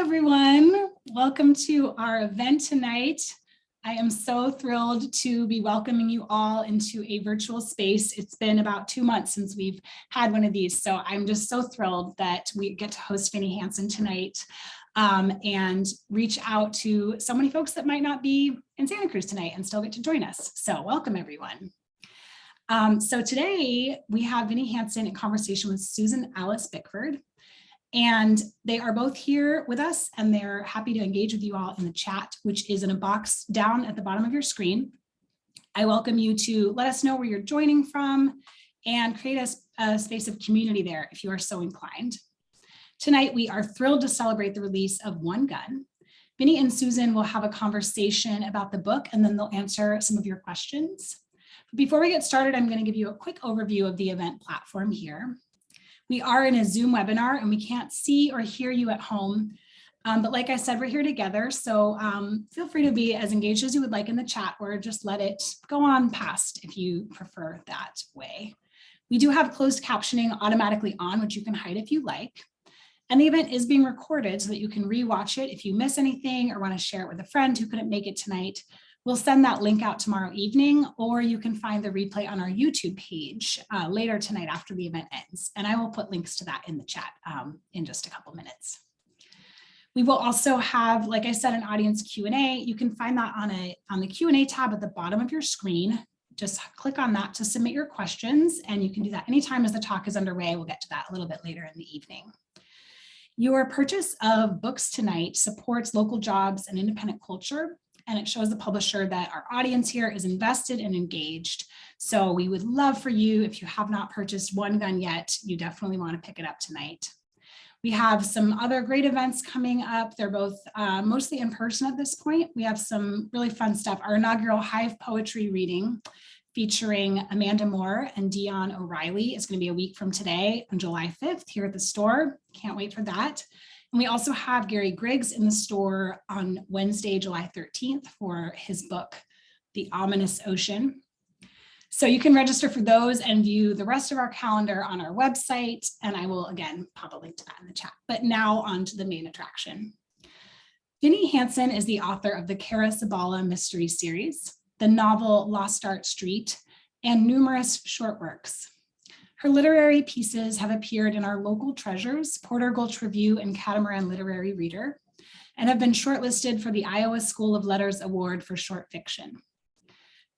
everyone. Welcome to our event tonight. I am so thrilled to be welcoming you all into a virtual space. It's been about 2 months since we've had one of these, so I'm just so thrilled that we get to host Vinnie Hansen tonight and reach out to so many folks that might not be in Santa Cruz tonight and still get to join us. So welcome, everyone. So today we have Vinnie Hansen in conversation with Susan Bickford. And they are both here with us and they're happy to engage with you all in the chat, which is in a box down at the bottom of your screen. I welcome you to let us know where you're joining from and create a space of community there if you are so inclined. Tonight, we are thrilled to celebrate the release of One Gun. Vinnie and Susan will have a conversation about the book and then they'll answer some of your questions. Before we get started, I'm going to give you a quick overview of the event platform here. We are in a Zoom webinar and we can't see or hear you at home. But like I said, we're here together. So feel free to be as engaged as you would like in the chat or just let it go on past if you prefer that way. We do have closed captioning automatically on, which you can hide if you like. And the event is being recorded so that you can rewatch it if you miss anything or want to share it with a friend who couldn't make it tonight. We'll send that link out tomorrow evening, or you can find the replay on our YouTube page later tonight after the event ends. And I will put links to that in the chat in just a couple minutes. We will also have, like I said, an audience Q&A. You can find that on the Q&A tab at the bottom of your screen. Just click on that to submit your questions, and you can do that anytime as the talk is underway. We'll get to that a little bit later in the evening. Your purchase of books tonight supports local jobs and independent culture. And it shows the publisher that our audience here is invested and engaged. So we would love for you, if you have not purchased One Gun yet, you definitely want to pick it up tonight. We have some other great events coming up. They're both mostly in person at this point. We have some really fun stuff. Our inaugural Hive Poetry reading featuring Amanda Moore and Dion O'Reilly is going to be a week from today on July 5th here at the store. Can't wait for that. And we also have Gary Griggs in the store on Wednesday, July 13th for his book, The Ominous Ocean. So you can register for those and view the rest of our calendar on our website. And I will, again, pop a link to that in the chat. But now on to the main attraction. Vinnie Hansen is the author of the Carol Sababa mystery series, the novel Lost Art Street, and numerous short works. Her literary pieces have appeared in our local treasures, Porter Gulch Review and Catamaran Literary Reader, and have been shortlisted for the Iowa School of Letters Award for Short Fiction.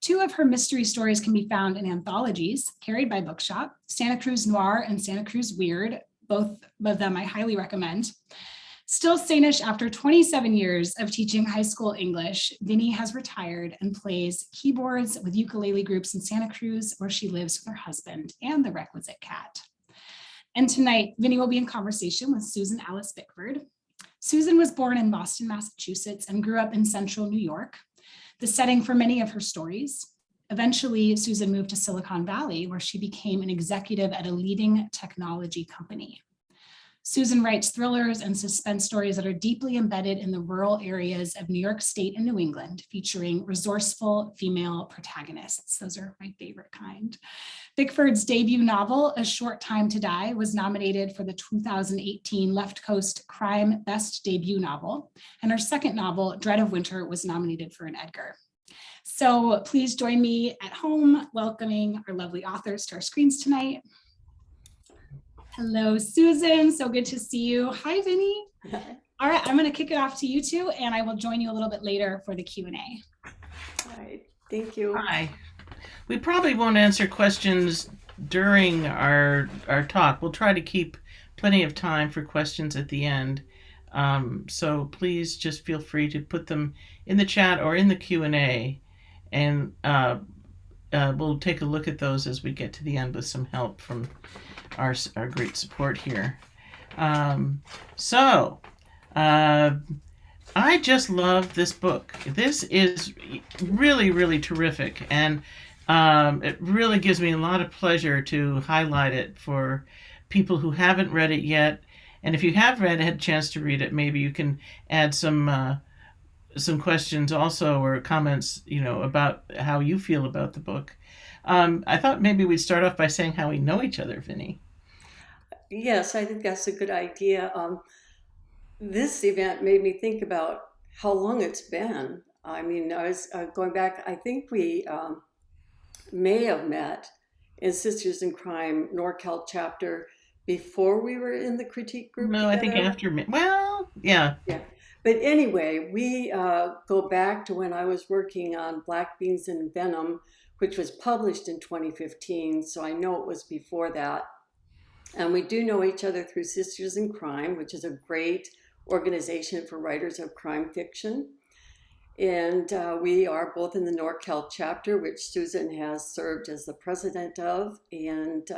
2 of her mystery stories can be found in anthologies carried by Bookshop, Santa Cruz Noir and Santa Cruz Weird. Both of them I highly recommend. Still Sanish after 27 years of teaching high school English, Vinnie has retired and plays keyboards with ukulele groups in Santa Cruz, where she lives with her husband and the requisite cat. And tonight, Vinnie will be in conversation with Susan Bickford. Susan was born in Boston, Massachusetts, and grew up in central New York, the setting for many of her stories. Eventually, Susan moved to Silicon Valley, where she became an executive at a leading technology company. Susan writes thrillers and suspense stories that are deeply embedded in the rural areas of New York State and New England, featuring resourceful female protagonists. Those are my favorite kind. Bickford's debut novel, A Short Time to Die, was nominated for the 2018 Left Coast Crime Best Debut Novel, and her second novel, Dread of Winter, was nominated for an Edgar. So please join me at home welcoming our lovely authors to our screens tonight. Hello, Susan. So good to see you. Hi, Vinnie. All right, I'm going to kick it off to you two, and I will join you a little bit later for the Q&A. All right, thank you. Hi. We probably won't answer questions during our talk. We'll try to keep plenty of time for questions at the end. So please just feel free to put them in the chat or in the Q&A, and we'll take a look at those as we get to the end with some help from our great support here. I just love this book. This is really, really terrific, and it really gives me a lot of pleasure to highlight it for people who haven't read it yet. And if you have had a chance to read it, maybe you can add some questions also, or comments, about how you feel about the book. I thought maybe we'd start off by saying how we know each other, Vinnie. Yes, I think that's a good idea. This event made me think about how long it's been. I mean, I was going back, I think we may have met in Sisters in Crime NorCal chapter before we were in the critique group No, I think together. after me. Well, yeah. Yeah. But anyway, we go back to when I was working on Black Beans and Venom, which was published in 2015. So I know it was before that. And we do know each other through Sisters in Crime, which is a great organization for writers of crime fiction. And we are both in the NorCal chapter, which Susan has served as the president of. And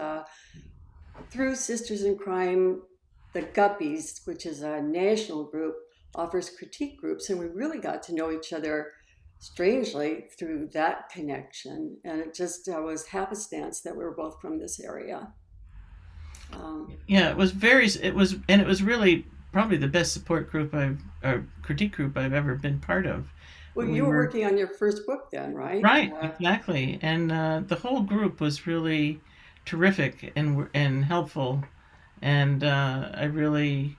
through Sisters in Crime, the Guppies, which is a national group, offers critique groups. And we really got to know each other strangely through that connection. And it just was happenstance that we were both from this area. Yeah, it was really probably the best support group or critique group I've ever been part of. Well, We you were were working on your first book then, right? right, exactly, and the whole group was really terrific and helpful, and I really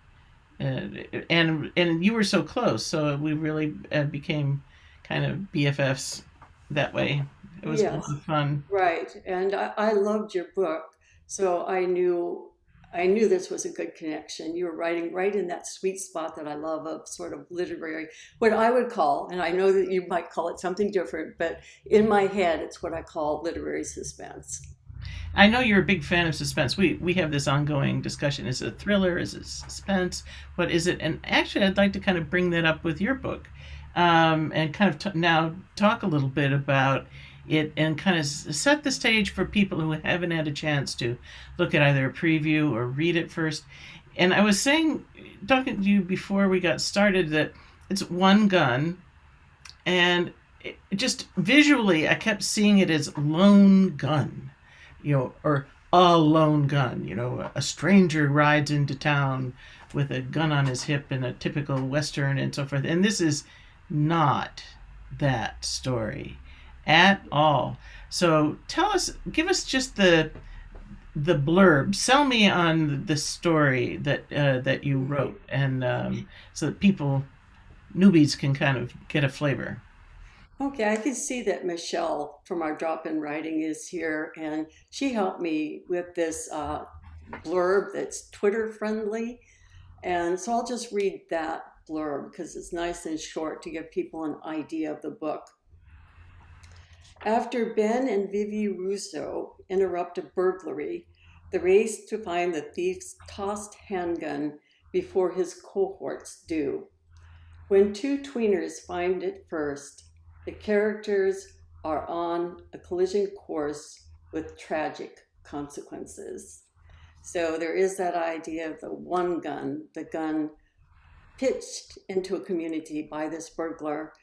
and you were so close, so we really became kind of BFFs that way. It was a lot Yes, of fun. right. And I loved your book, so I knew this was a good connection. You were writing right in that sweet spot that I love of sort of literary, what I would call, and I know that you might call it something different, but in my head, it's what I call literary suspense. I know you're a big fan of suspense. We have this ongoing discussion. Is it a thriller? Is it suspense? What is it? And actually, I'd like to kind of bring that up with your book, and kind of now talk a little bit about it and kind of set the stage for people who haven't had a chance to look at either a preview or read it first. And I was saying, talking to you before we got started, that it's one gun, and just visually, I kept seeing it as lone gun, or a lone gun. A stranger rides into town with a gun on his hip in a typical Western and so forth. And this is not that story at all. So give us just the blurb. Sell me on the story that you wrote, and so that newbies can kind of get a flavor. Okay, I can see that Michelle from our drop-in writing is here, and she helped me with this blurb that's Twitter friendly. And so I'll just read that blurb because it's nice and short to give people an idea of the book. After Ben and Vivi Russo interrupt a burglary, the race to find the thief's tossed handgun before his cohorts do. When two tweeners find it first, the characters are on a collision course with tragic consequences. So there is that idea of the one gun, the gun pitched into a community by this burglar,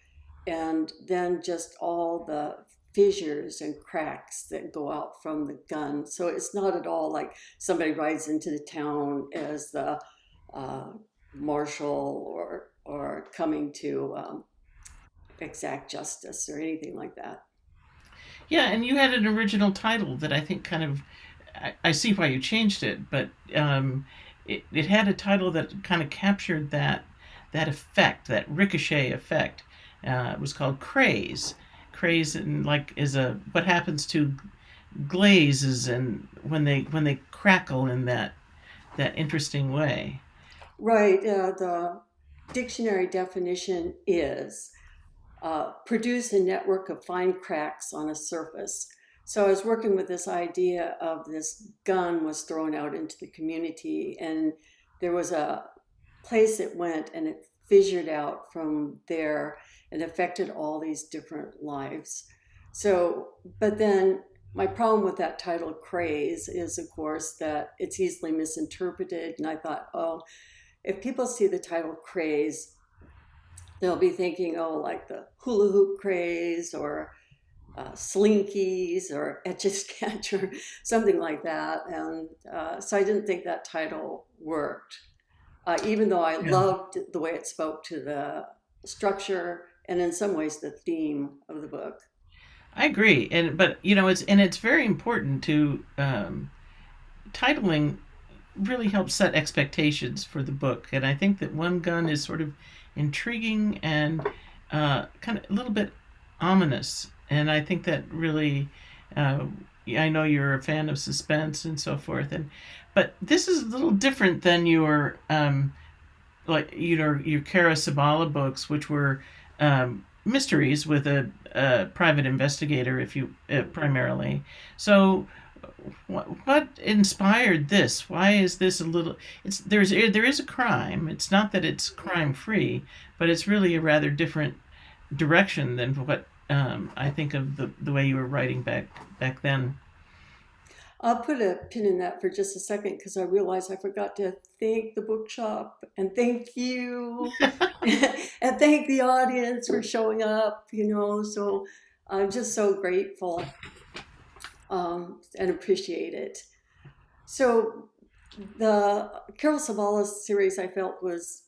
and then just all the fissures and cracks that go out from the gun. So it's not at all like somebody rides into the town as the uh, marshal or coming to exact justice or anything like that. Yeah, and you had an original title that I think kind of, I see why you changed it, but it had a title that kind of captured that effect, that ricochet effect. It was called Craze. Craze, and like, is a what happens to glazes and when they crackle in that interesting way. Right. The dictionary definition is produce a network of fine cracks on a surface. So I was working with this idea of this gun was thrown out into the community, and there was a place it went and it fissured out from there and affected all these different lives. So, but then my problem with that title, Craze, is of course that it's easily misinterpreted. And I thought, oh, if people see the title Craze, they'll be thinking, oh, like the hula hoop craze or slinkies or etch a sketch or something like that. And so I didn't think that title worked, even though I Yeah, loved the way it spoke to the structure and in some ways the theme of the book. I agree, but it's very important to titling really helps set expectations for the book. And I think that one gun is sort of intriguing and kind of a little bit ominous. And I think that really, uh, I know you're a fan of suspense and so forth. But this is a little different than your your Carol Sababa books, which were mysteries with a private investigator, if you primarily. So, what inspired this? Why is this a little? There is a crime. It's not that it's crime free, but it's really a rather different direction than what I think of the way you were writing back then. I'll put a pin in that for just a second because I realized I forgot to thank the bookshop and thank you and thank the audience for showing up, So I'm just so grateful and appreciate it. So the Carol Sabala series I felt was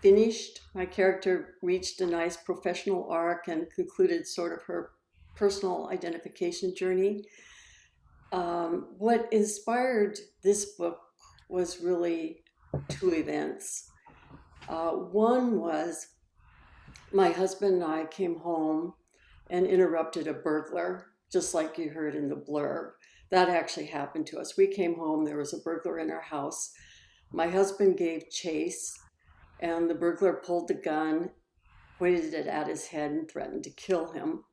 finished. My character reached a nice professional arc and concluded sort of her personal identification journey. What inspired this book was really two events. One was my husband and I came home and interrupted a burglar, just like you heard in the blurb. That actually happened to us. We came home, there was a burglar in our house. My husband gave chase, and the burglar pulled the gun, pointed it at his head, and threatened to kill him.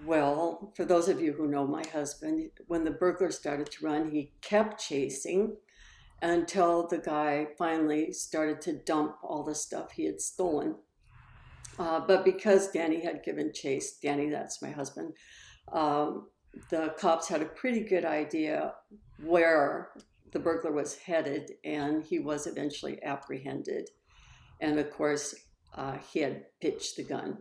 Well, for those of you who know my husband, when the burglar started to run, he kept chasing until the guy finally started to dump all the stuff he had stolen. But because Danny had given chase, Danny, that's my husband, the cops had a pretty good idea where the burglar was headed, and he was eventually apprehended. And of course, he had pitched the gun.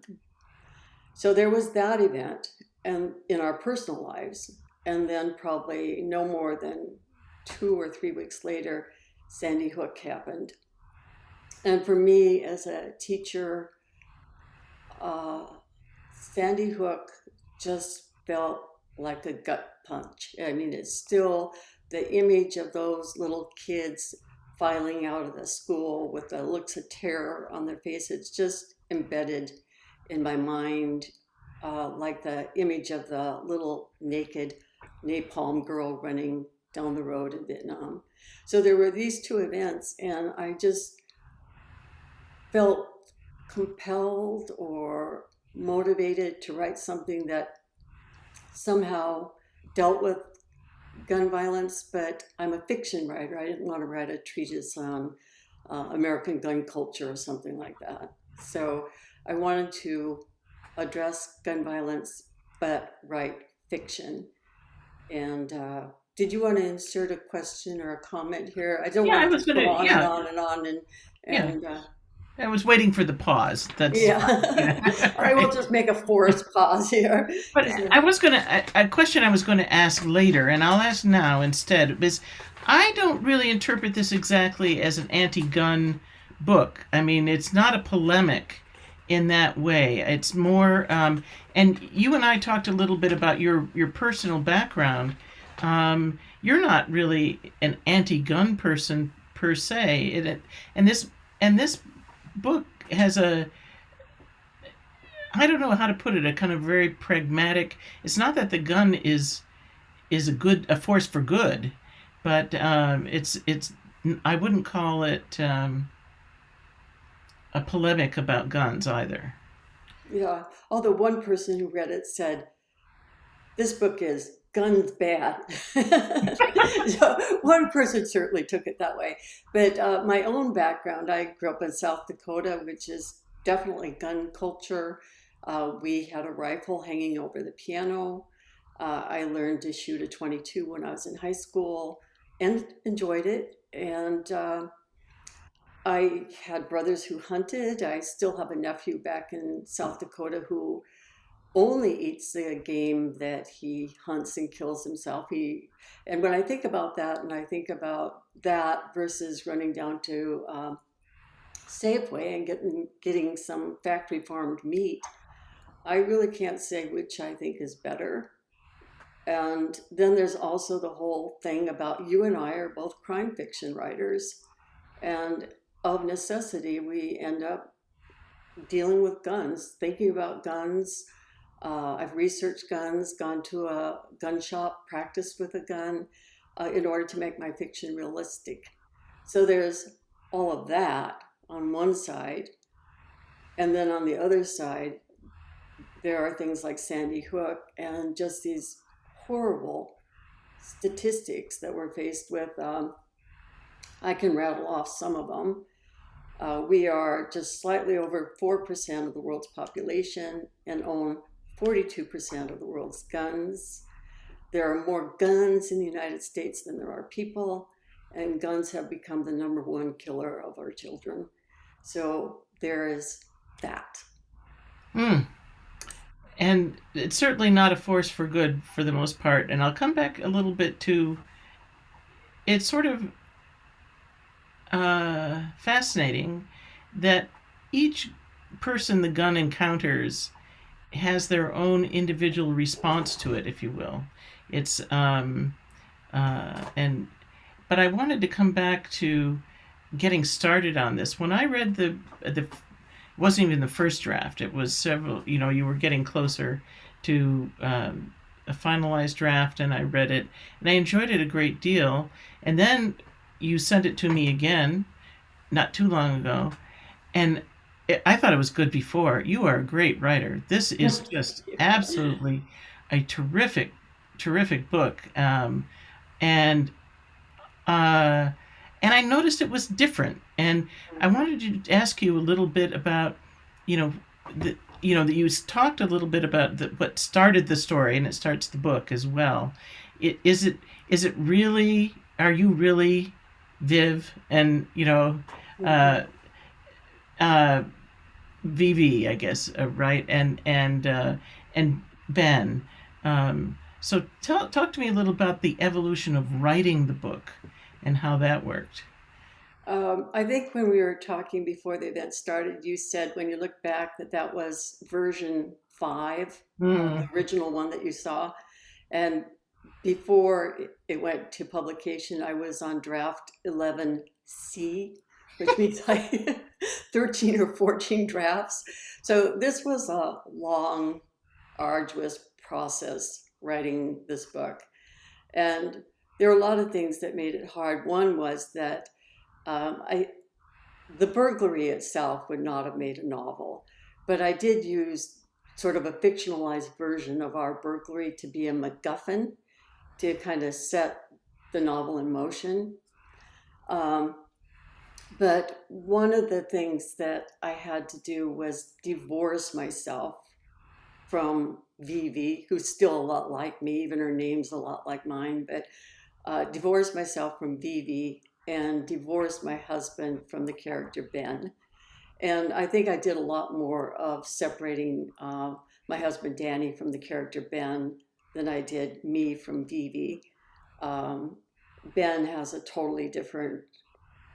So there was that event, and in our personal lives, and then probably no more than 2 or 3 weeks later, Sandy Hook happened. And for me as a teacher, Sandy Hook just felt like a gut punch. I mean, it's still the image of those little kids filing out of the school with the looks of terror on their face. It's just embedded in my mind, like the image of the little naked napalm girl running down the road in Vietnam. So there were these two events, and I just felt compelled or motivated to write something that somehow dealt with gun violence, but I'm a fiction writer. I didn't want to write a treatise on American gun culture or something like that. So I wanted to address gun violence, but write fiction. And did you want to insert a question or a comment here? I don't Yeah, I want was to gonna. go on and Yeah, on and on yeah. and I was waiting for the pause. That's yeah. I will right. just make a forced pause here. But I was gonna a question I was going to ask later, and I'll ask now instead. Is I don't really interpret this exactly as an anti-gun book. I mean, it's not a polemic in that way. It's more, and you and I talked a little bit about your personal background. You're not really an anti-gun person per se, and this book has a, I don't know how to put it, a kind of very pragmatic. It's not that the gun is a force for good, but it's I wouldn't call it a polemic about guns either. Yeah. Although one person who read it said, this book is guns bad. So one person certainly took it that way. But my own background, I grew up in South Dakota, which is definitely gun culture. We had a rifle hanging over the piano. I learned to shoot a 22 when I was in high school and enjoyed it. And I had brothers who hunted. I still have a nephew back in South Dakota who only eats the game that he hunts and kills himself. And when I think about that, and I think about that versus running down to Safeway and getting some factory farmed meat, I really can't say which I think is better. And then there's also the whole thing about you and I are both crime fiction writers. And of necessity, we end up dealing with guns, thinking about guns. I've researched guns, gone to a gun shop, practiced with a gun in order to make my fiction realistic. So there's all of that on one side. And then on the other side, there are things like Sandy Hook and just these horrible statistics that we're faced with. I can rattle off some of them. We are just slightly over 4% of the world's population and own 42% of the world's guns. There are more guns in the United States than there are people, and guns have become the number one killer of our children. So there is that. Mm. And it's certainly not a force for good for the most part. And I'll come back a little bit to it's sort of fascinating that each person the gun encounters has their own individual response to it, if you will. It's and but I wanted to come back to getting started on this. When I read the it wasn't even the first draft. It was several. You were getting closer to a finalized draft, and I read it, and I enjoyed it a great deal. And then you sent it to me again, not too long ago, and I thought it was good before. You are a great writer. This is just absolutely a terrific, terrific book, and I noticed it was different. And I wanted to ask you a little bit about, that you talked a little bit about what started the story, and it starts the book as well. Is it really? Are you really Viv and Vivi, I guess, right? And Ben. So talk to me a little about the evolution of writing the book and how that worked. I think when we were talking before the event started, you said when you look back that was version 5, the original one that you saw. And before it went to publication, I was on draft 11C, which means like 13 or 14 drafts. So this was a long, arduous process writing this book. And there were a lot of things that made it hard. One was that the burglary itself would not have made a novel, but I did use sort of a fictionalized version of our burglary to be a MacGuffin to kind of set the novel in motion. But one of the things that I had to do was divorce myself from Vivi, who's still a lot like me, even her name's a lot like mine, but divorce myself from Vivi and divorce my husband from the character Ben. And I think I did a lot more of separating my husband Danny from the character Ben than I did me from Vivi. Ben has a totally different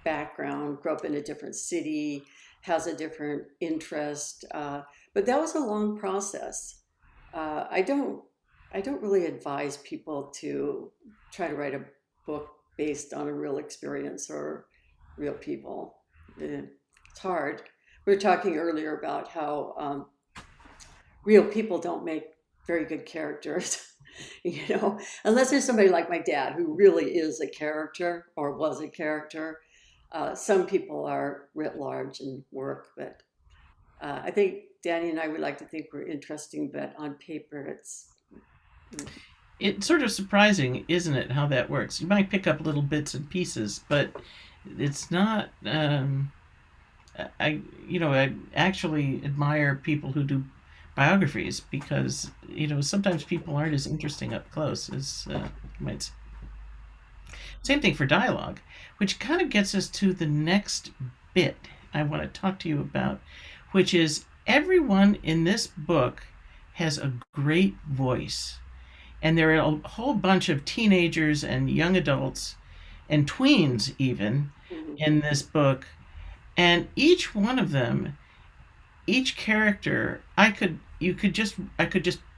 background, grew up in a different city, has a different interest, but that was a long process. I don't really advise people to try to write a book based on a real experience or real people. It's hard. We were talking earlier about how real people don't make very good characters, unless there's somebody like my dad who really is a character or was a character. Some people are writ large and work, but I think Danny and I would like to think we're interesting, but on paper It's sort of surprising, isn't it, how that works? You might pick up little bits and pieces, but it's not. I actually admire people who do biographies because sometimes people aren't as interesting up close as you might say. Same thing for dialogue, which kind of gets us to the next bit I want to talk to you about, which is everyone in this book has a great voice. And there are a whole bunch of teenagers and young adults and tweens even in this book. And each one of them, each character, I could just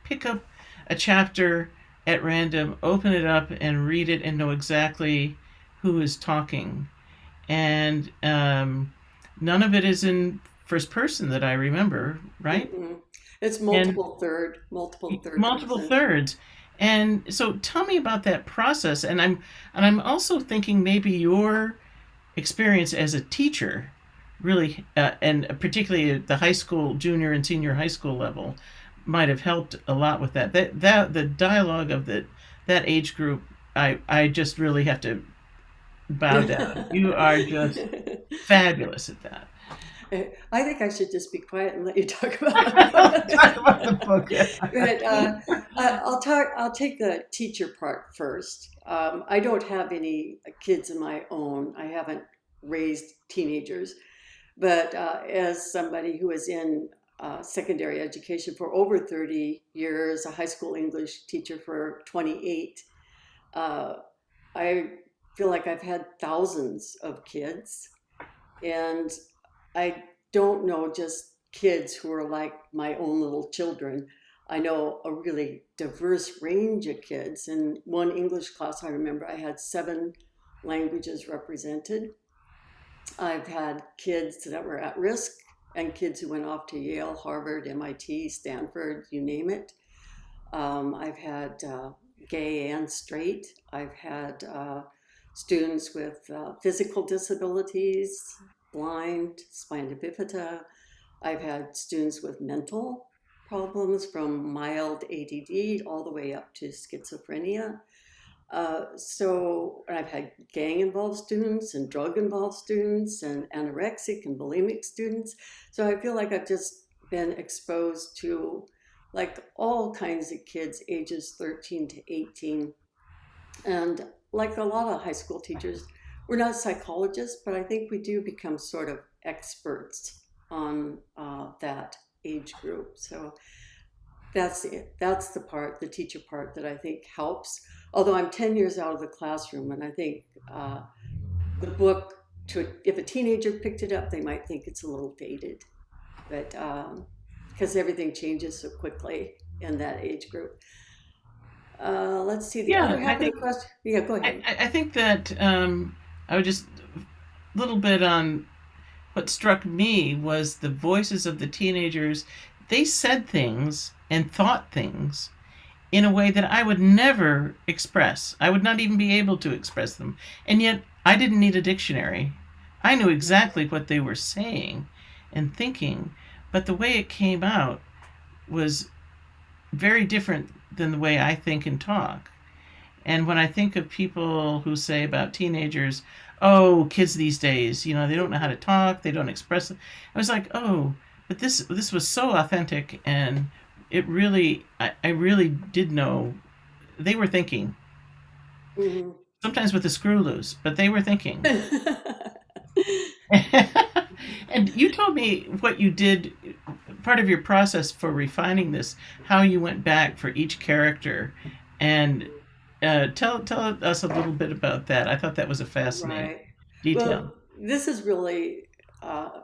pick up a chapter at random, open it up and read it and know exactly who is talking. And none of it is in first person that I remember, right? Mm-mm. It's And multiple third multiple person. thirds. And so tell me about that process. And I'm also thinking maybe your experience as a teacher really, and particularly at the high school, junior and senior high school level, might have helped a lot with that. That the dialogue of that age group, I just really have to bow down. You are just fabulous at that. I think I should just be quiet and let you talk about Talk it. about the book. Yeah. But I'll take the teacher part first. I don't have any kids of my own. I haven't raised teenagers, but as somebody who is in secondary education for over 30 years, a high school English teacher for 28, uh, I feel like I've had thousands of kids, and I don't know just kids who are like my own little children. I know a really diverse range of kids. In one English class, I remember I had 7 languages represented. I've had kids that were at risk and kids who went off to Yale, Harvard, MIT, Stanford, you name it. I've had gay and straight. I've had students with physical disabilities, blind, spina bifida. I've had students with mental problems from mild ADD all the way up to schizophrenia. And I've had gang involved students and drug involved students and anorexic and bulimic students. So I feel like I've just been exposed to like all kinds of kids ages 13 to 18. And like a lot of high school teachers, we're not psychologists, but I think we do become sort of experts on that age group. So that's it. That's the part, the teacher part, that I think helps. Although I'm 10 years out of the classroom, and I think the book, if a teenager picked it up, they might think it's a little dated, but because everything changes so quickly in that age group. Let's see, the other Yeah, I half of the think question. Yeah, go ahead. I think that I would just a little bit on what struck me was the voices of the teenagers. They said things and thought things in a way that I would never express. I would not even be able to express them. And yet, I didn't need a dictionary. I knew exactly what they were saying and thinking, but the way it came out was very different than the way I think and talk. And when I think of people who say about teenagers, oh, kids these days, they don't know how to talk, they don't express it. I was like, oh, but this was so authentic, and it really, I really did know they were thinking. Mhm. Sometimes with the screw loose, but they were thinking. And you told me what you did, part of your process for refining this, how you went back for each character, and tell us a little bit about that. I thought that was a fascinating Right. detail. Well, this is really, uh,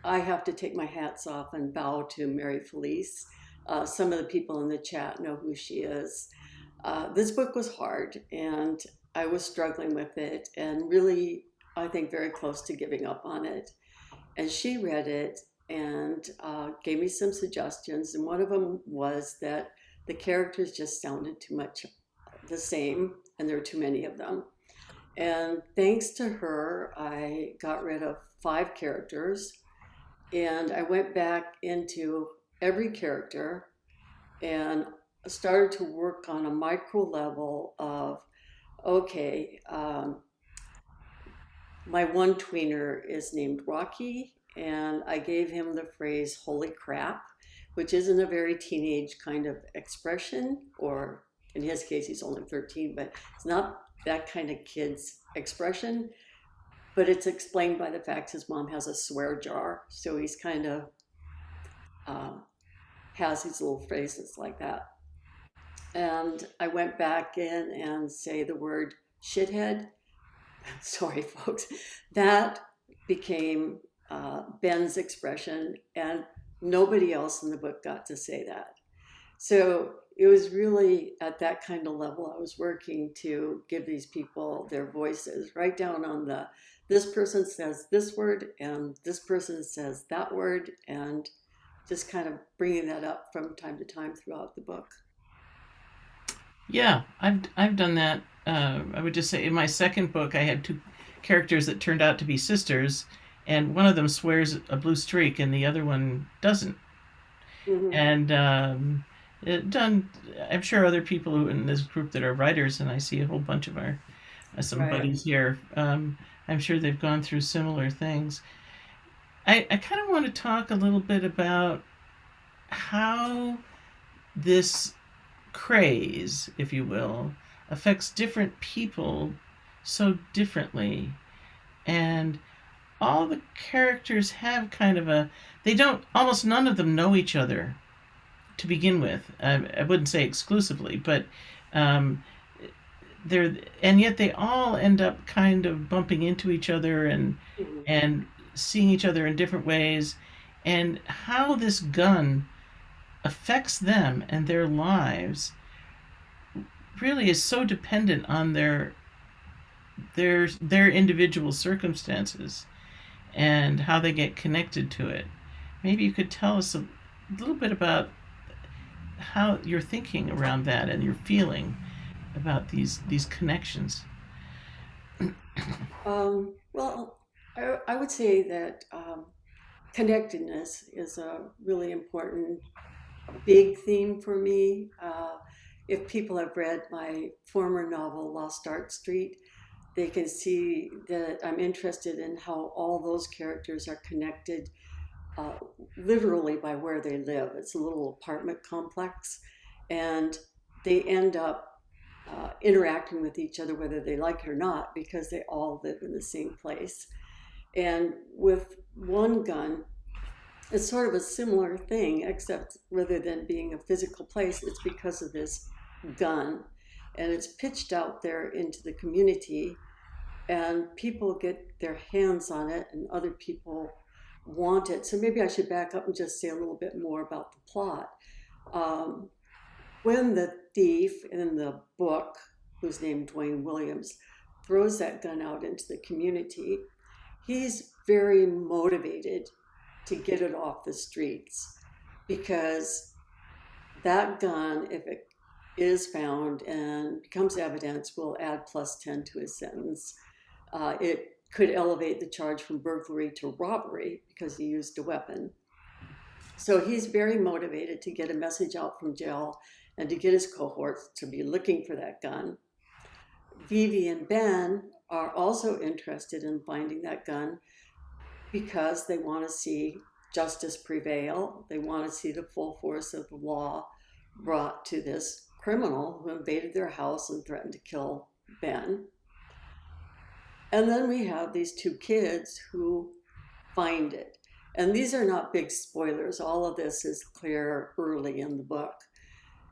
I have to take my hats off and bow to Mary Felice. Some of the people in the chat know who she is. This book was hard, and I was struggling with it, and really, I think, very close to giving up on it. And she read it and gave me some suggestions. And one of them was that the characters just sounded too much the same, and there were too many of them. And thanks to her, I got rid of 5 characters, and I went back into every character and started to work on a micro level of, okay, my one tweener is named Rocky, and I gave him the phrase holy crap, which isn't a very teenage kind of expression, or in his case, he's only 13, but it's not that kind of kid's expression. But it's explained by the fact his mom has a swear jar. So he's kind of um, has these little phrases like that. And I went back in and say the word shithead. Sorry, folks. That became Ben's expression, and nobody else in the book got to say that. So it was really at that kind of level I was working to give these people their voices right down on this person says this word and this person says that word, and just kind of bringing that up from time to time throughout the book. Yeah, I've done that. I would just say in my second book, I had two characters that turned out to be sisters, and one of them swears a blue streak, and the other one doesn't. Hmm. And done. I'm sure other people who in this group that are writers, and I see a whole bunch of our some Right. buddies here. I'm sure they've gone through similar things. I kind of want to talk a little bit about how this craze, if you will, affects different people so differently. And all the characters have kind of a, they don't, almost none of them know each other to begin with. I wouldn't say exclusively, but um, they're, and yet they all end up kind of bumping into each other Mhm. and seeing each other in different ways. And how this gun affects them and their lives really is so dependent on their individual circumstances and how they get connected to it. Maybe you could tell us a little bit about how you're thinking around that and your feeling about these connections. Well, I would say that connectedness is a really important, big theme for me. If people have read my former novel, Lost Art Street, they can see that I'm interested in how all those characters are connected uh, literally by where they live. It's a little apartment complex, and they end up interacting with each other whether they like it or not because they all live in the same place. And with one gun, it's sort of a similar thing, except rather than being a physical place, it's because of this gun. And it's pitched out there into the community, and people get their hands on it, and other people want it. So maybe I should back up and just say a little bit more about the plot. Um, when the thief in the book, who's named Dwayne Williams, throws that gun out into the community, he's very motivated to get it off the streets because that gun, if it is found and becomes evidence, will add +10 to his sentence. It could elevate the charge from burglary to robbery because he used a weapon. So he's very motivated to get a message out from jail and to get his cohorts to be looking for that gun. Vivi and Ben are also interested in finding that gun because they want to see justice prevail. They want to see the full force of the law brought to this criminal who invaded their house and threatened to kill Ben. And then we have these two kids who find it. And these are not big spoilers. All of this is clear early in the book.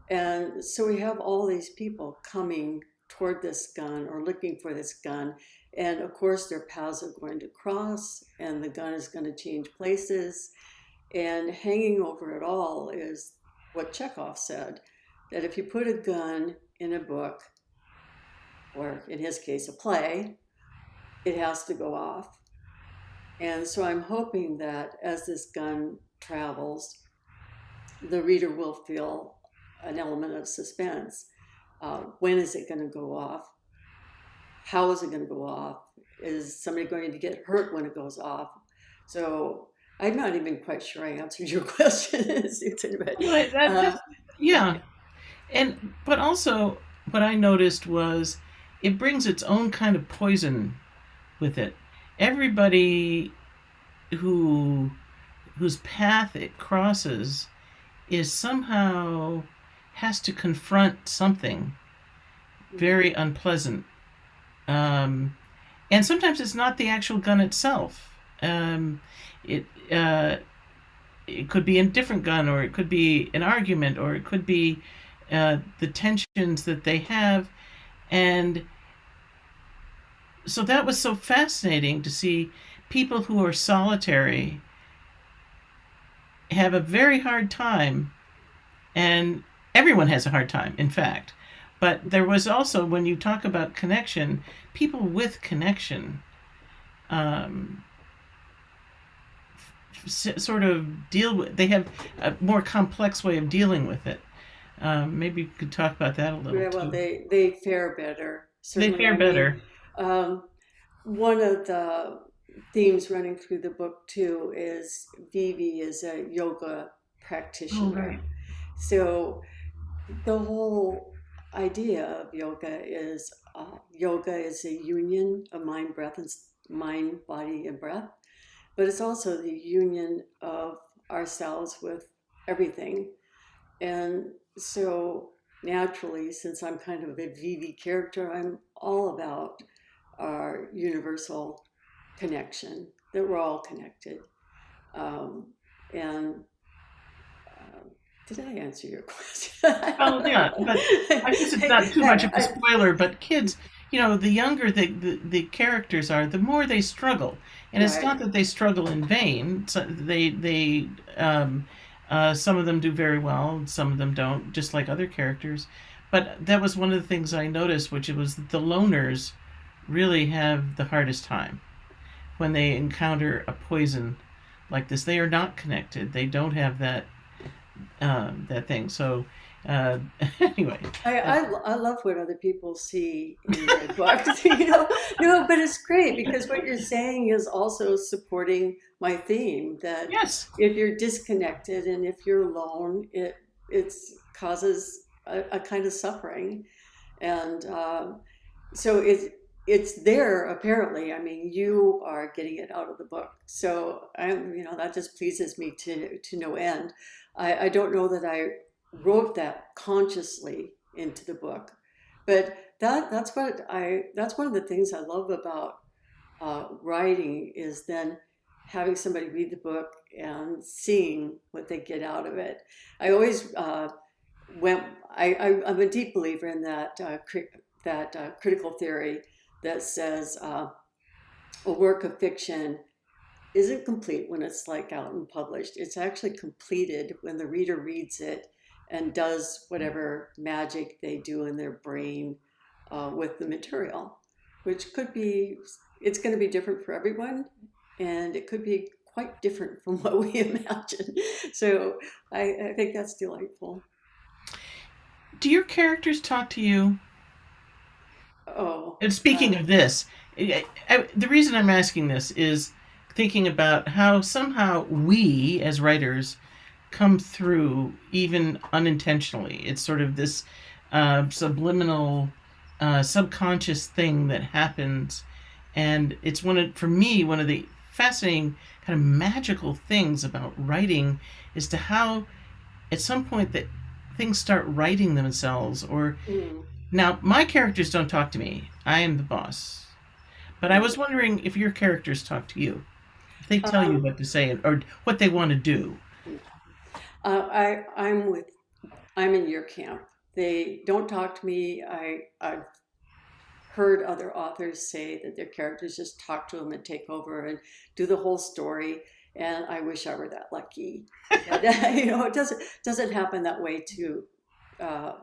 And so we have all these people coming toward this gun or looking for this gun. And of course, their paths are going to cross, and the gun is going to change places. And hanging over it all is what Chekhov said, that if you put a gun in a book, or in his case, a play, it has to go off. And so I'm hoping that as this gun travels, the reader will feel an element of suspense. When is it going to go off? How is it going to go off? Is somebody going to get hurt when it goes off? So I'm not even quite sure I answered your question, Susan, but Well, uh, yeah, and but also what I noticed was it brings its own kind of poison with it. Everybody who whose path it crosses is somehow has to confront something very unpleasant. Um, and sometimes it's not the actual gun itself. It it could be a different gun, or it could be an argument, or it could be the tensions that they have, and so that was so fascinating to see people who are solitary have a very hard time and everyone has a hard time, in fact. But there was also, when you talk about connection, people with connection um, sort of deal with, they have a more complex way of dealing with it. Maybe you could talk about that a little Yeah, well, too. they fare better, They certainly. fare I mean, better. um, one of the themes running through the book too is Vivi is a yoga Oh, practitioner. right. So the whole idea of yoga is a union of mind, breath, and mind, body, and breath, but it's also the union of ourselves with everything. And so naturally, since I'm kind of a Vivi character, I'm all about our universal connection, that we're all connected. Um, and did I answer your question? Well, yeah, but I guess it's not too much of a spoiler. But kids, the younger the characters are, the more they struggle, and it's Right. not that they struggle in vain. So they some of them do very well, some of them don't, just like other characters. But that was one of the things I noticed, which was that the loners really have the hardest time when they encounter a poison like this. They are not connected. They don't have that thing. So uh, anyway, uh, I love what other people see in my books, No, but it's great because what you're saying is also supporting my theme that yes, if you're disconnected and if you're alone, it causes a kind of suffering, and so it's there apparently. I mean, you are getting it out of the book, so that just pleases me to no end. I don't know that I wrote that consciously into the book, but that's one of the things I love about writing is then having somebody read the book and seeing what they get out of it. I always went. I'm a deep believer in that critical theory that says a work of fiction isn't complete when it's like out and published. It's actually completed when the reader reads it and does whatever magic they do in their brain with the material, which could be, it's going to be different for everyone, and it could be quite different from what we imagine. So I think that's delightful. do your characters talk to you? Oh, And speaking of this, the reason I'm asking this is thinking about how somehow we as writers come through even unintentionally. It's sort of this subliminal, subconscious thing that happens, and it's for me, one of the fascinating kind of magical things about writing is to how at some point that things start writing themselves. Or mm, now my characters don't talk to me. I am the boss. But I was right. wondering if your characters talk to you. If they tell you Um, what to say or what they want to do. I'm in your camp. They don't talk to me. I've heard other authors say that their characters just talk to them and take over and do the whole story. And I wish I were that lucky. And, it doesn't happen that way too uh,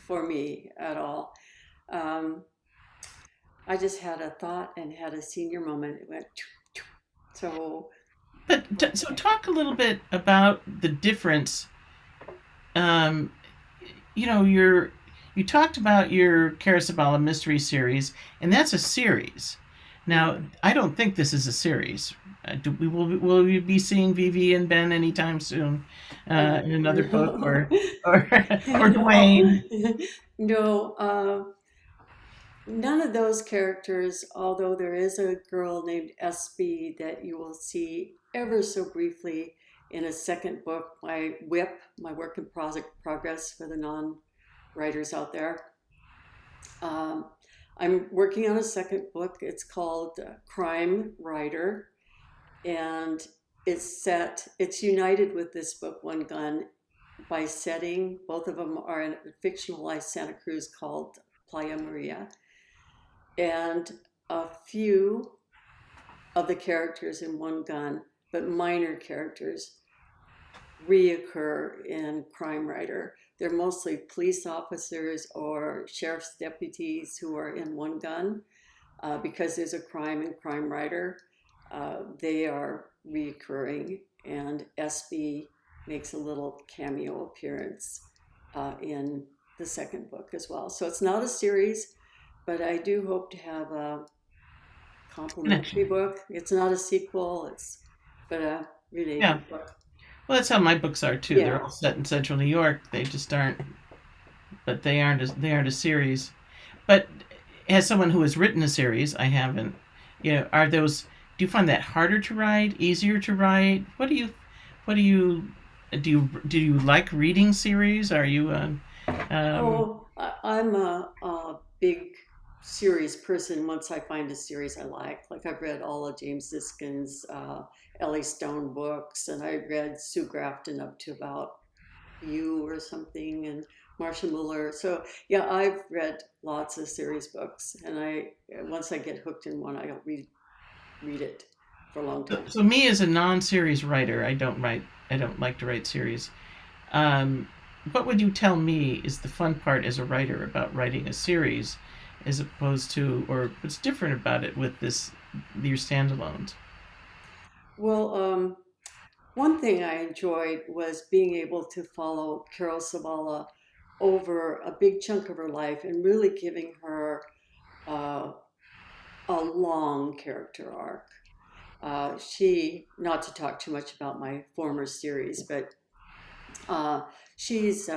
for me at all. Um, I just had a thought and had a senior moment. It went so. So talk a little bit about the difference. Um, you talked about your Carol Sababa mystery series, and that's a series. Now, Mm. I don't think this is a series. Will we be seeing Vivi and Ben anytime soon in another book, or or No, Dwayne? no. None of those characters, although there is a girl named SB that you will see ever so briefly in a second book, my WIP, my work in progress for the non-writers out there. Um, I'm working on a second book. It's called Crime Writer, and it's united with this book, One Gun, by setting, both of them are in a fictionalized Santa Cruz called Playa Maria. And a few of the characters in One Gun, but minor characters, reoccur in Crime Writer. they're mostly police officers or sheriff's deputies who are in one gun. Because there's a crime and crime writer, they are recurring, and SB makes a little cameo appearance in the second book as well. So it's not a series, but I do hope to have a complimentary book. It's not a sequel, but a really good book. Well, that's how my books are too. They're all set in Central New York. They just aren't, but they aren't a series. But as someone who has written a series, I haven't. Are those? Do you find that harder to write, easier to write? Do you like reading series? Are you? I'm a big series person. Once I find a series I like I've read all of James Eskins, Ellie Stone books, and I read Sue Grafton up to about You or something, and Marcia Muller. So yeah, I've read lots of series books, and once I get hooked in one, I'll read it for a long time. So me as a non-series writer, I don't like to write series. What would you tell me is the fun part as a writer about writing a series, as opposed to, or what's different about it with your standalones? Well, one thing I enjoyed was being able to follow Carol Sababa over a big chunk of her life and really giving her a long character arc. Not to talk too much about my former series, but she's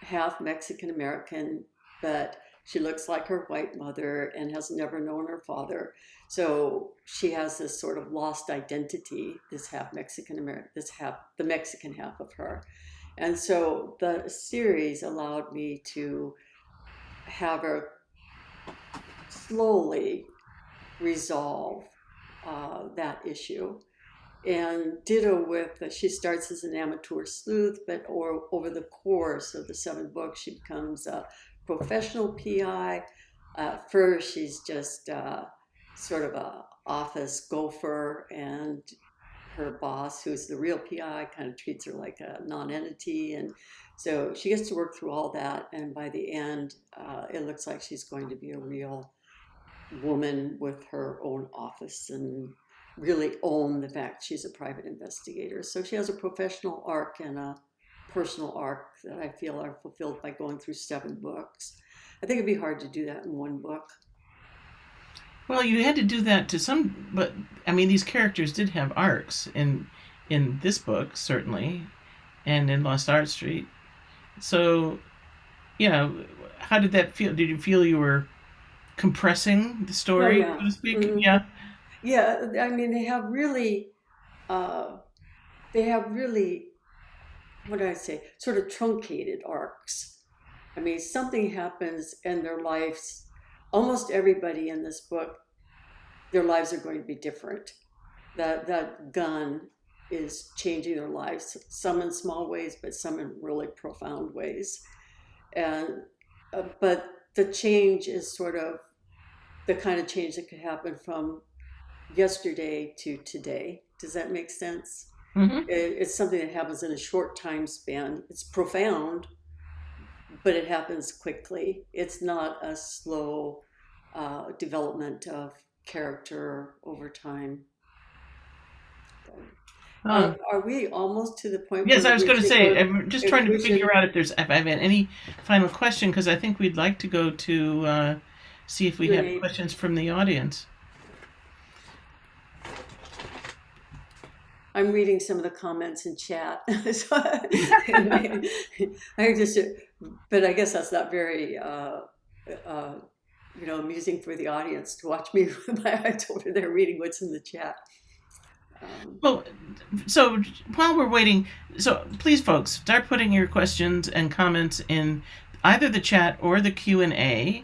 half Mexican American, but she looks like her white mother and has never known her father. So she has this sort of lost identity, this half Mexican American, the Mexican half of her. And so the series allowed me to have her slowly resolve that issue. And ditto with, she starts as an amateur sleuth, but over the course of the 7 books, she becomes a professional PI. First, she's just sort of a office gopher, and her boss, who's the real PI, kind of treats her like a non-entity. And so she gets to work through all that. And by the end, it looks like she's going to be a real woman with her own office and really own the fact she's a private investigator. So she has a professional arc and a personal arc that I feel are fulfilled by going through 7 books. I think it'd be hard to do that in one book. Well, you had to do that to some, but I mean, these characters did have arcs in this book, certainly, and in Lost Art Street. So, how did that feel? Did you feel you were compressing the story, so to speak? Mm-hmm. Yeah. I mean, they have really, what do I say, sort of truncated arcs. I mean, something happens in their lives. Almost everybody in this book, their lives are going to be different. That gun is changing their lives, some in small ways, but some in really profound ways. And but the change is sort of the kind of change that could happen from yesterday to today. Does that make sense? Mm-hmm. It's something that happens in a short time span. It's profound, but it happens quickly. It's not a slow development of character over time. Are we almost to the point? Yes, I was going to say, I'm just trying to figure out if I have any final question, because I think we'd like to go to see if we have questions from the audience. I'm reading some of the comments in chat. But I guess that's not very, amusing for the audience to watch me with my eyes over there reading what's in the chat. Well, so while we're waiting, so please, folks, start putting your questions and comments in either the chat or the Q&A,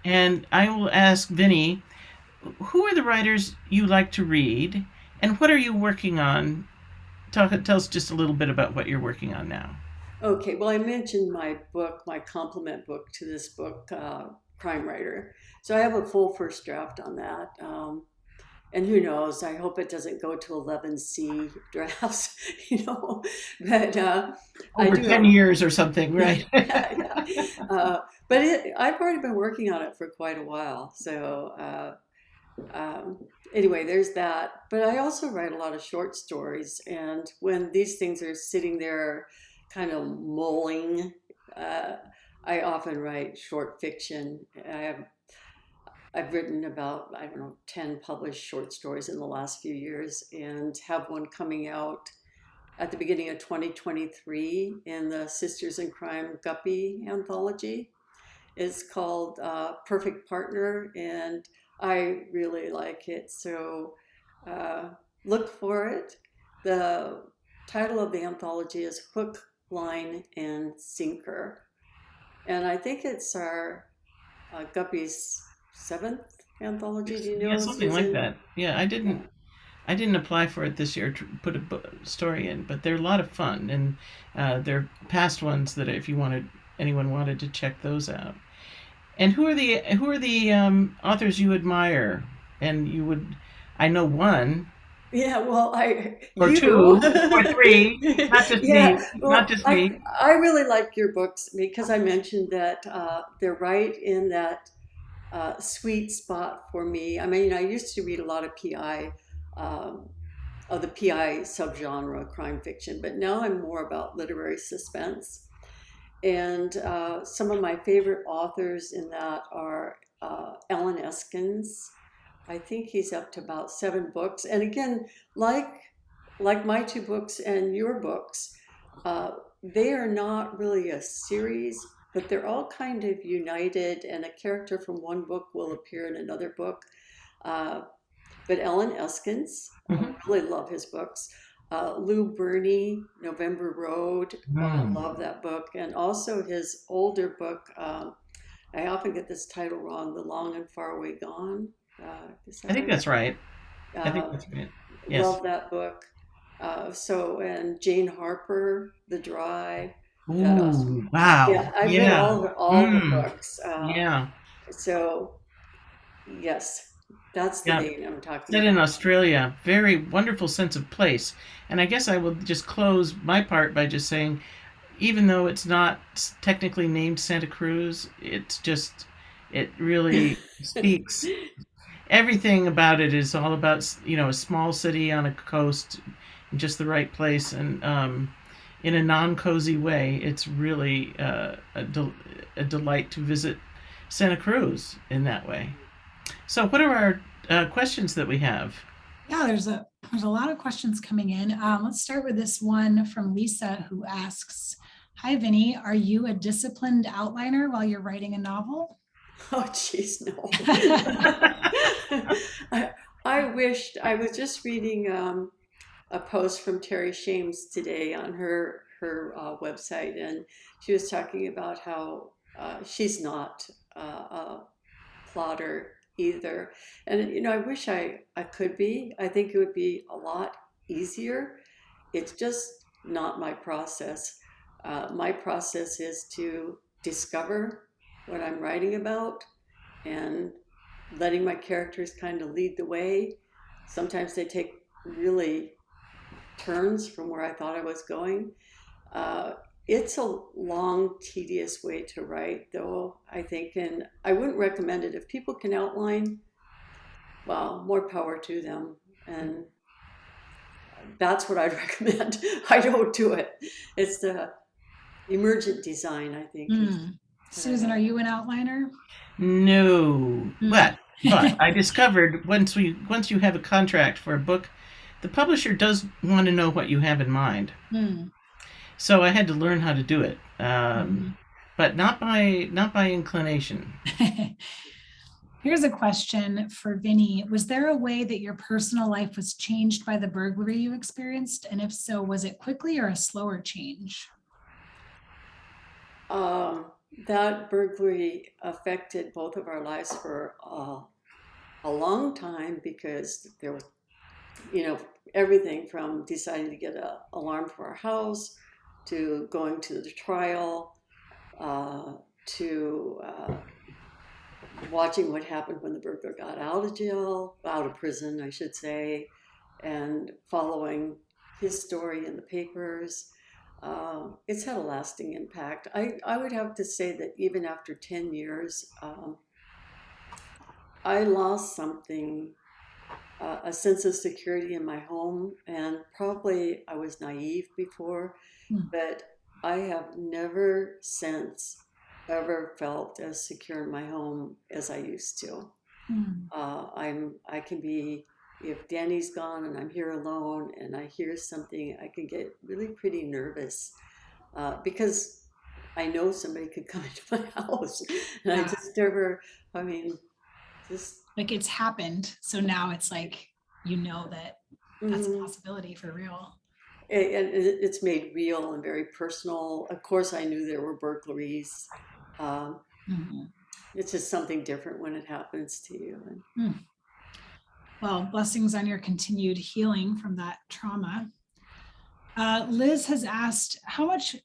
and I will ask Vinnie, who are the writers you like to read, and what are you working on? Tell us just a little bit about what you're working on now. Okay, well, I mentioned my book, my complement book to this book, Crime Writer. So I have a full first draft on that. and who knows, I hope it doesn't go to 11C drafts, but I Over do 10 have, years or something, right? yeah. But I've already been working on it for quite a while. So um, anyway, there's that. But I also write a lot of short stories. And when these things are sitting there kind of mulling, uh, I often write short fiction. I've written about, I don't know, 10 published short stories in the last few years and have one coming out at the beginning of 2023 in the Sisters in Crime Guppy anthology. It's called Perfect Partner, and I really like it. So uh, look for it. The title of the anthology is Hook, Line, and Sinker. And I think it's our Guppy's seventh anthology. Do you Yeah, know, something like Susan? that. Yeah, Yeah. I didn't apply for it this year to put a story in, but they're a lot of fun, and they're past ones that if anyone wanted to check those out. And who are the authors you admire? And you would, I know one Yeah, well, or you, two or three, not just yeah, me, not well, just me. I really like your books because I mentioned that they're right in that sweet spot for me. I mean, I used to read a lot of PI, um, of the PI subgenre, crime fiction, but now I'm more about literary suspense. And some of my favorite authors in that are Ellen Eskins. I think he's up to about 7 books. And again, like my 2 books and your books, uh, they are not really a series, but they're all kind of united, and a character from one book will appear in another book. Uh, but Ellen Eskins, I Hmm. really love his books. Lou Berney, November Road. Oh, I Hmm. love that book. And also his older book, I often get this title wrong, The Long and Far Away Gone. Is I that think right? that's right. I think Uh, that's right. Yes. love that book. And Jane Harper, The Dry. That also, Ooh, wow. yeah, I've read Yeah. all her Mm. books. Yeah. So yes, that's the Yeah. vein I'm talking Set in about. Australia, very wonderful sense of place. And I guess I will just close my part by just saying, even though it's not technically named Santa Cruz, it really speaks. Everything about it is all about, a small city on a coast, in just the right place, and in a non-cozy way. It's really a delight to visit Santa Cruz in that way. So, what are our questions that we have? Yeah, there's a lot of questions coming in. Let's start with this one from Lisa, who asks, "Hi, Vinny. Are you a disciplined outliner while you're writing a novel?" Oh, jeez, no. I, I wished I was just reading a post from Terry Shames today on her website, and she was talking about how she's not a plotter either. And I wish I could be. I think it would be a lot easier. It's just not my process. My process is to discover what I'm writing about and letting my characters kind of lead the way. Sometimes they take really turns from where I thought I was going. Uh, it's a long, tedious way to write, though, I think, and I wouldn't recommend it. If people can outline, well, more power to them. And that's what I'd recommend. I don't do it. It's the emergent design, I think, is Hmm. what I Susan, are like. you an outliner? No, Hmm. but I discovered once you have a contract for a book, the publisher does want to know what you have in mind. Hmm. So I had to learn how to do it, Mhm. but not by inclination. Here's a question for Vinny. Was there a way that your personal life was changed by the burglary you experienced? And if so, was it quickly or a slower change? Um, that burglary affected both of our lives for a long time because there was, you know, everything from deciding to get an alarm for our house to going to the trial, to watching what happened when the burglar got out of prison, I should say, and following his story in the papers. It's had a lasting impact. I would have to say that even after 10 years, I lost something, a sense of security in my home, and probably I was naive before, but I have never since ever felt as secure in my home as I used to. I can be, if Danny's gone and I'm here alone and I hear something, I can get really pretty nervous because I know somebody could come into my house, and I just never. I mean, just like it's happened. So now it's like, that that's a possibility for real. and it's made real and very personal. Of course, I knew there were burglaries. Um, It's just something different when it happens to you. Well, blessings on your continued healing from that trauma. Liz has asked how much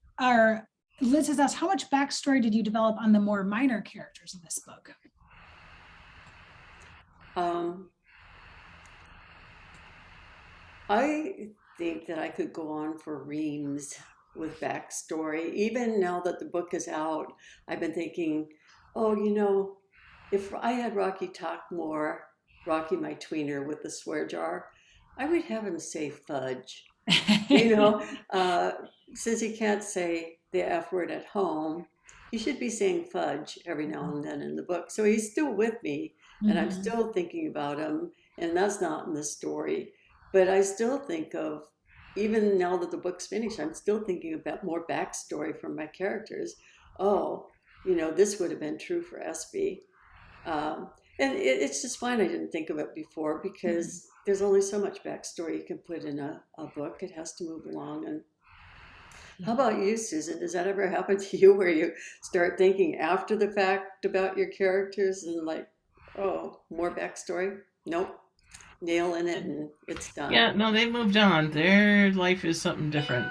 backstory did you develop on the more minor characters in this book? I think that I could go on for reams with backstory. Even now that the book is out, I've been thinking, oh, if I had Rocky talk more, Rocky my tweener with the swear jar, I would have him say fudge. Since he can't say the F word at home, he should be saying fudge every now and then in the book. So he's still with me, and I'm still thinking about him, and that's not in the story. But I still think of, even now that the book's finished, I'm still thinking about more backstory from my characters. Oh, this would have been true for SB. And it's just fine. I didn't think of it before because there's only so much backstory you can put in a book. It has to move along. And how about you, Susan? Does that ever happen to you where you start thinking after the fact about your characters and like, oh, more backstory? Nope. Nail in it and it's done. Yeah, no, they moved on. Their life is something different.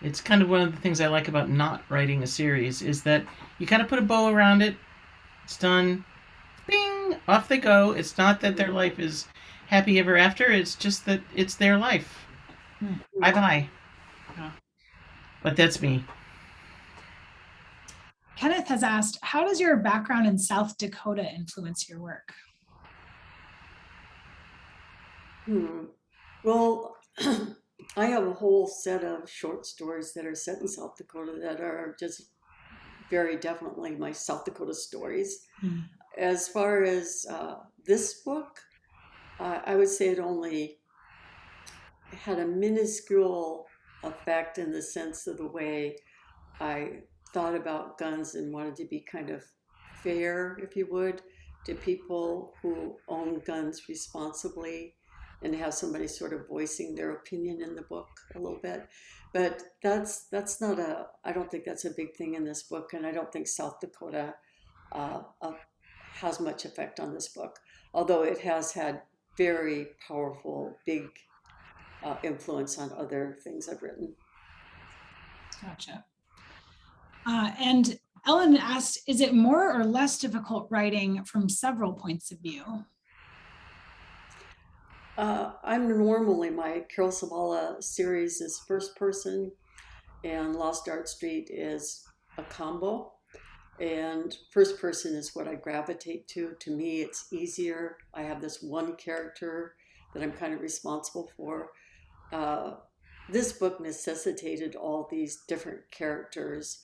It's kind of one of the things I like about not writing a series is that you kind of put a bow around it. It's done. Bing! Off they go. It's not that their life is happy ever after. It's just that it's their life. Bye-bye. Yeah. But that's me. Kenneth has asked, how does your background in South Dakota influence your work? Well, I have a whole set of short stories that are set in South Dakota that are just very definitely my South Dakota stories. As far as this book, I would say it only had a minuscule effect in the sense of the way I thought about guns and wanted to be kind of fair, if you would, to people who own guns responsibly, and have somebody sort of voicing their opinion in the book a little bit. But that's not I don't think that's a big thing in this book, and I don't think South Dakota has much effect on this book, although it has had very powerful, big influence on other things I've written. Gotcha. And Ellen asked, is it more or less difficult writing from several points of view? I'm normally, my Carol Sababa series is first person, and Lost Art Street is a combo. And first person is what I gravitate to. To me, it's easier. I have this one character that I'm kind of responsible for. This book necessitated all these different characters,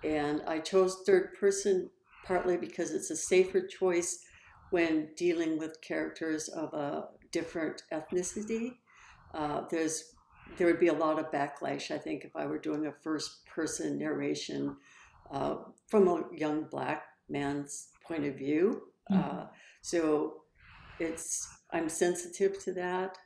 and I chose third person partly because it's a safer choice when dealing with characters of a different ethnicity. There would be a lot of backlash, I think, if I were doing a first person narration from a young Black man's point of view. So I'm sensitive to that,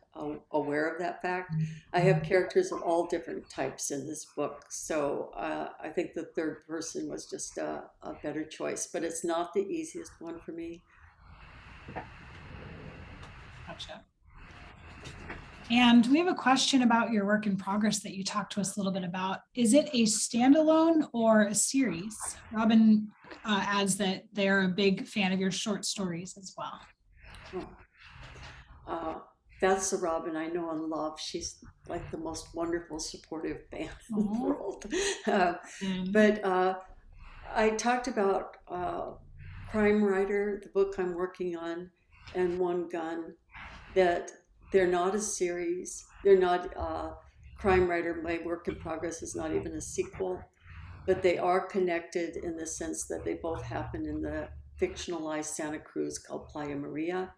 aware of that fact. I have characters of all different types in this book, so I think the third person was just a better choice, but it's not the easiest one for me. Gotcha. And we have a question about your work in progress that you talked to us a little bit about. Is it a standalone or a series? Robin adds that they're a big fan of your short stories as well. That's the Robin I know and love. She's like the most wonderful, supportive fan in the world. But I talked about Crime Writer, the book I'm working on, and One Gun, that they're not a series. They're not Crime Writer. My work in progress is not even a sequel, but they are connected in the sense that they both happen in the fictionalized Santa Cruz called Playa Maria.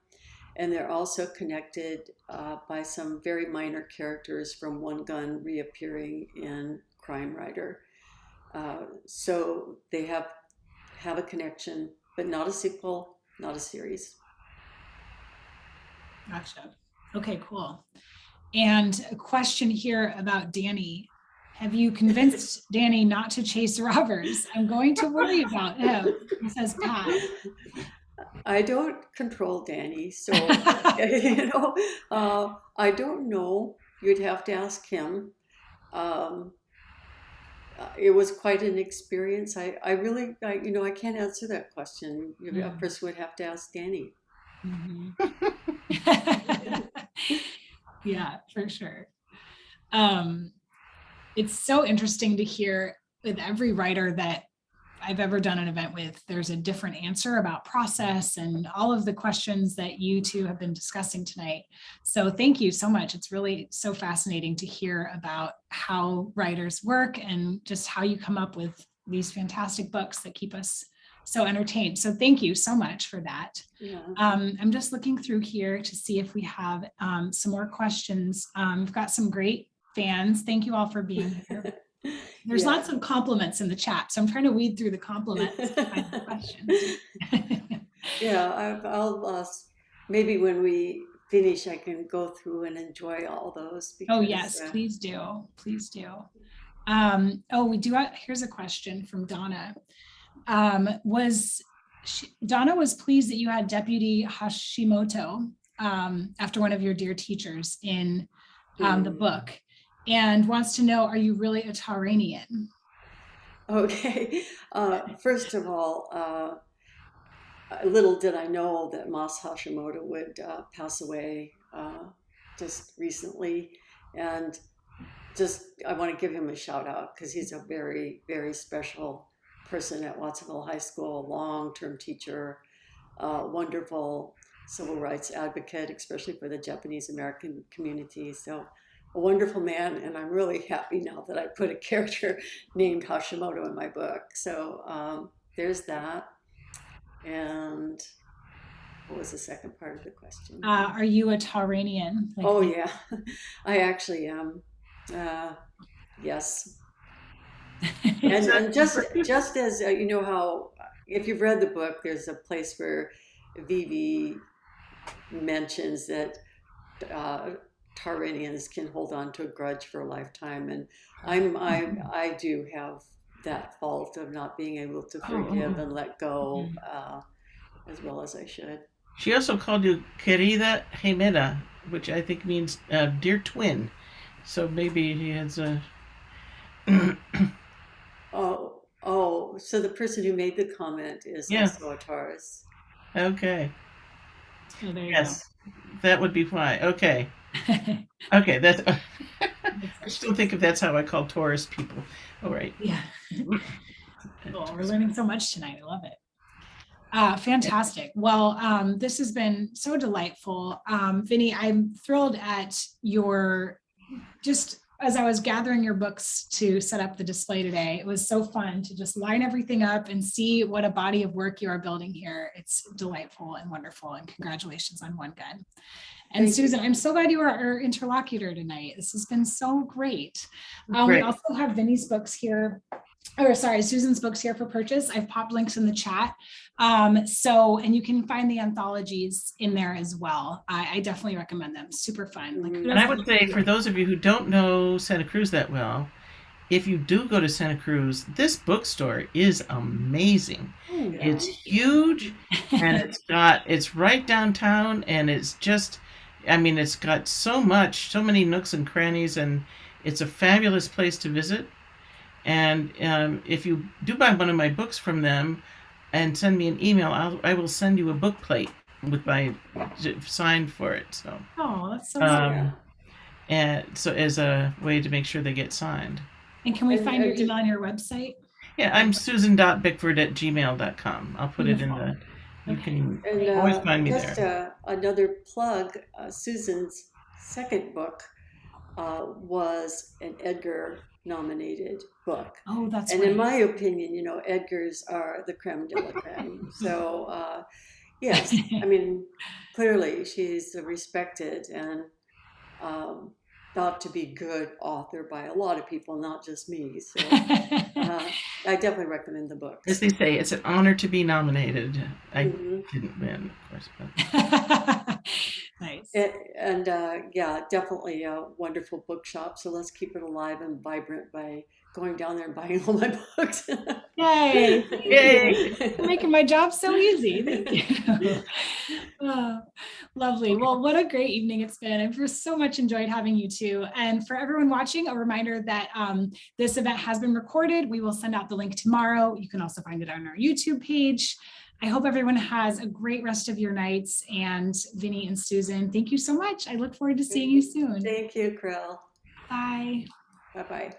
And they're also connected by some very minor characters from One Gun reappearing in Crime Writer. So they have a connection, but not a sequel, not a series. Gotcha. Okay, cool. And a question here about Danny. Have you convinced Danny not to chase robbers? I'm going to worry about him, says Pat. I don't control Danny, so I don't know. You'd have to ask him. It was quite an experience. I really, I can't answer that question. A person would have to ask Danny. Mm-hmm. Yeah, for sure. It's so interesting to hear with every writer that I've ever done an event with, there's a different answer about process and all of the questions that you two have been discussing tonight. So thank you so much. It's really so fascinating to hear about how writers work and just how you come up with these fantastic books that keep us so entertained. So thank you so much for that. Yeah. I'm just looking through here to see if we have some more questions. We've got some great fans. Thank you all for being here. There's lots of compliments in the chat, so I'm trying to weed through the compliments to find the questions. Yeah, I'll maybe when we finish, I can go through and enjoy all those. Oh yes, please do, please do. We do. Here's a question from Donna. Donna was pleased that you had Deputy Hashimoto after one of your dear teachers in the book. And wants to know, are you really a Tauranian? Okay. First of all, little did I know that Mas Hashimoto would pass away just recently. And I want to give him a shout out because he's a very, very special person at Watsonville High School, long-term teacher, wonderful civil rights advocate, especially for the Japanese American community. So a wonderful man, and I'm really happy now that I put a character named Hashimoto in my book. So there's that. And what was the second part of the question? Are you a Tauranian? Yeah, I actually am. Yes. And just as you know how, if you've read the book, there's a place where Vivi mentions that Tauranians can hold on to a grudge for a lifetime, and I do have that fault of not being able to forgive and let go as well as I should. She also called you Querida Gemela, which I think means dear twin. So maybe he has a. So the person who made the comment is also a Taurus. Okay. Oh, there you go. That would be why. Okay. Okay, that's. I still think if that's how I call Taurus people. All right. Yeah. Well, we're learning so much tonight. I love it. Fantastic. Well, this has been so delightful. Vinnie, I'm thrilled at your, just as I was gathering your books to set up the display today, it was so fun to just line everything up and see what a body of work you are building here. It's delightful and wonderful, and congratulations on One Gun. And Thank Susan, you. I'm so glad you were our interlocutor tonight. This has been so great. We also have Vinnie's books here, Susan's books here for purchase. I've popped links in the chat. And you can find the anthologies in there as well. I definitely recommend them. Super fun. And I would say for those of you who don't know Santa Cruz that well, if you do go to Santa Cruz, this bookstore is amazing. Yeah. It's huge and it's right downtown, and it's just, it's got so many nooks and crannies, and it's a fabulous place to visit. And if you do buy one of my books from them, and send me an email, I will send you a book plate with my signed for it. So, Oh, that's so Yeah. sweet. and so as a way to make sure they get signed. And can we And- find your and email on your website? Yeah, I'm susan.bickford@gmail.com. I'll put it in the. You Okay. can And always find me just there. another plug, Susan's second book was an Edgar-nominated book. Oh, that's And right. in my opinion, you know, Edgars are the creme de la creme. So, yes, I mean, clearly she's respected and thought to be good author by a lot of people, not just me. So I definitely recommend the book. As they say, it's an honor to be nominated. I Mhm. didn't win, of course, but Nice. And yeah, definitely a wonderful bookshop. So let's keep it alive and vibrant by going down there and buying all my books. Yay. Thank Yay. you. You're making my job so easy. Thank you. Oh, lovely. Well, what a great evening it's been. I've just so much enjoyed having you two. And for everyone watching, a reminder that this event has been recorded. We will send out the link tomorrow. You can also find it on our YouTube page. I hope everyone has a great rest of your nights. And Vinnie and Susan, thank you so much. I look forward to seeing you soon. Thank you, Carol. Bye. Bye-bye.